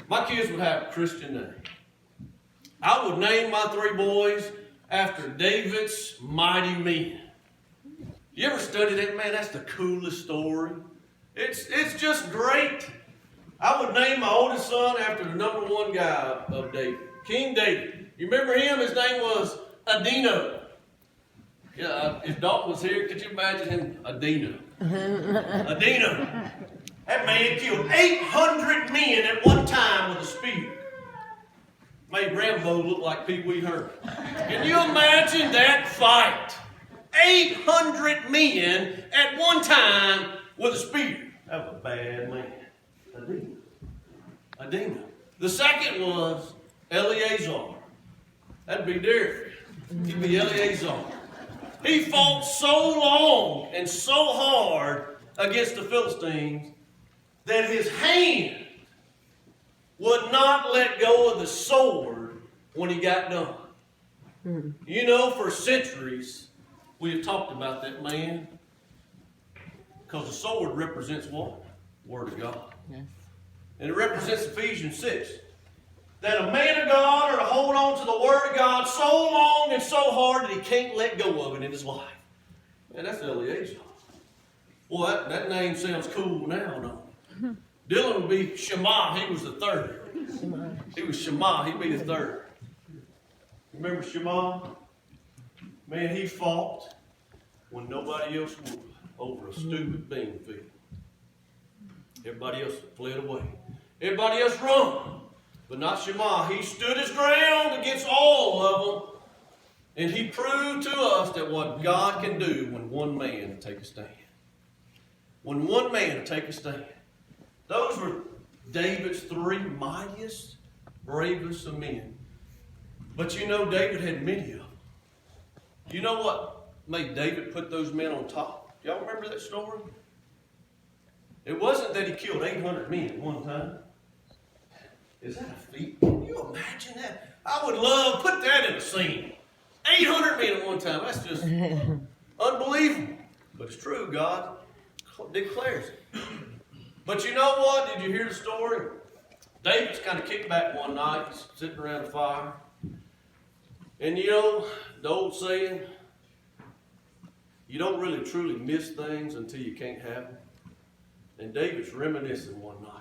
my kids would have a Christian name. I would name my 3 boys after David's mighty men. You ever studied it? Man, that's the coolest story. It's just great. I would name my oldest son after the #1 guy of David, King David. You remember him? His name was Adino. Yeah, if Dalton was here, could you imagine him? Adino. Adino. That man killed 800 men at one time with a spear. Made Rambo look like Pee Wee Herman. Can you imagine that fight? 800 men at one time with a spear. That was a bad man. Adina. The second was Eleazar. That'd be Derek. He'd be Eleazar. He fought so long and so hard against the Philistines that his hand would not let go of the sword when he got done. You know, for centuries, we have talked about that man because the sword represents what? Word of God. Yes. And it represents Ephesians 6. That a man of God ought to hold on to the Word of God so long and so hard that he can't let go of it in his life. And that's Eleazar. Well, that name sounds cool now, don't it? Dylan would be Shema. He was the third. He was Shema. He'd be the third. Remember Shema? Man, he fought when nobody else would over a stupid bean field. Everybody else fled away. Everybody else run. But not Shema. He stood his ground against all of them. And he proved to us that what God can do when one man will take a stand. When one man will take a stand. Those were David's 3 mightiest, bravest of men. But you know, David had many of them. You know what made David put those men on top? Y'all remember that story? It wasn't that he killed 800 men at one time. Is that a feat? Can you imagine that? I would love, put that in a scene. 800 men at one time. That's just unbelievable. But it's true. God declares it. But you know what? Did you hear the story? David's kind of kicked back one night, sitting around the fire. And you know, the old saying, you don't really truly miss things until you can't have them. And David's reminiscing one night.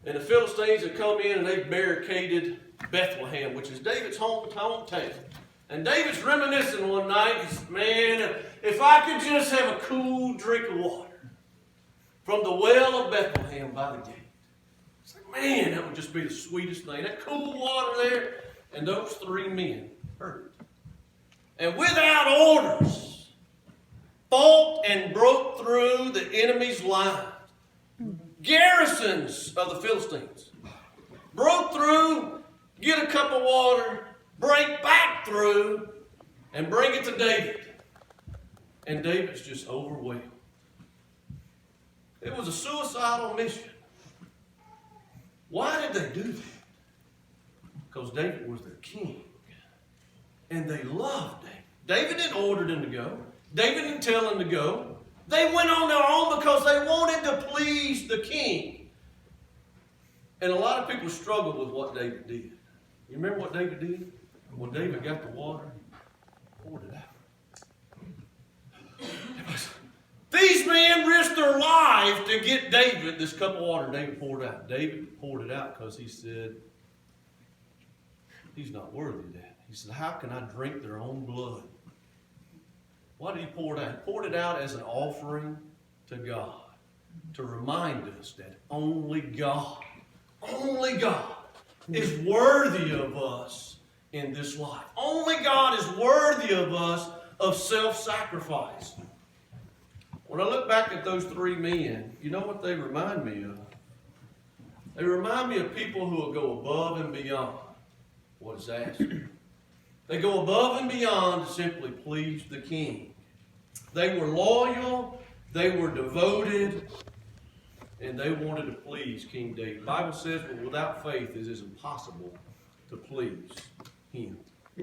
And the Philistines had come in and they barricaded Bethlehem, which is David's hometown. And David's reminiscing one night. He said, man, if I could just have a cool drink of water from the well of Bethlehem by the gate. It's like, man, that would just be the sweetest thing. That cool water there. And those 3 men heard it. And without orders, fought and broke through the enemy's line. Garrisons of the Philistines. Broke through, get a cup of water, break back through, and bring it to David. And David's just overwhelmed. It was a suicidal mission. Why did they do that? Because David was their king. And they loved David. David didn't order them to go. David didn't tell them to go. They went on their own because they wanted to please the king. And a lot of people struggle with what David did. You remember what David did? When David got the water, he poured it out. These men risked their life to get David this cup of water David poured out. David poured it out because he said, he's not worthy of that. He said, how can I drink their own blood? What did he pour it out? He poured it out as an offering to God. To remind us that only God is worthy of us in this life. Only God is worthy of us of self-sacrifice. When I look back at those 3 men, you know what they remind me of? They remind me of people who will go above and beyond what is asked. They go above and beyond to simply please the king. They were loyal, they were devoted, and they wanted to please King David. The Bible says, but without faith it is impossible to please him.